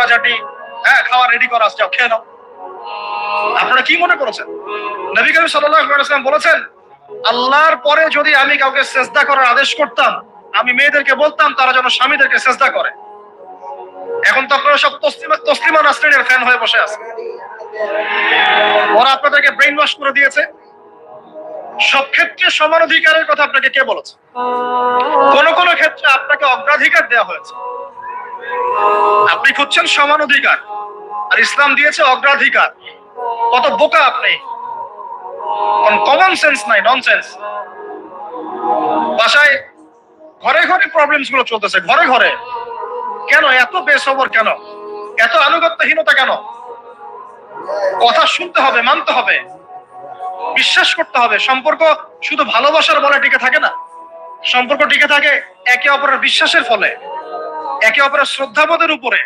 ঝগড়াঝাটি, হ্যাঁ খাওয়া রেডি করা, যাও খেয়ে নাও। আপনারা কি মনে করেছেন? নবী করিম সাল্লাল্লাহু আলাইহি ওয়াসাল্লাম বলেছেন, আল্লাহর পরে যদি আমি কাউকে সেজদা করার আদেশ করতাম, আমি মেয়েদেরকে বলতাম তারা যেন স্বামীদেরকে সেজদা করে। এখন তো আপনারা সব তসলিমা নাসরিনের ফ্যান হয়ে বসে আছেন। ওরা আপনাদেরকে ব্রেইন ওয়াশ করে দিয়েছে। সব ক্ষেত্রে সমান অধিকারের কথা আপনাকে কে বলেছে? কোন কোন ক্ষেত্রে আপনাকে অগ্রাধিকার দেওয়া হয়েছে। আপনি খুঁজছেন সমান অধিকার, আর ইসলাম দিয়েছে অগ্রাধিকার। কত বোকা আপনি! কমন সেন্স নাই, ননসেন্স। বাসায় ঘরে ঘরে প্রবলেমস গুলো চলতেছে, ঘরে ঘরে। কেন এত বেসবর? কেন এত আনুগত্যহীনতা? কেন? কথা শুনতে হবে, মানতে হবে, বিশ্বাস করতে হবে। সম্পর্ক শুধু ভালোবাসার বলে টিকে থাকে না। সম্পর্ক টিকে থাকে একে অপরের বিশ্বাসের ফলে, একে অপরের শ্রদ্ধাবোধের উপরে।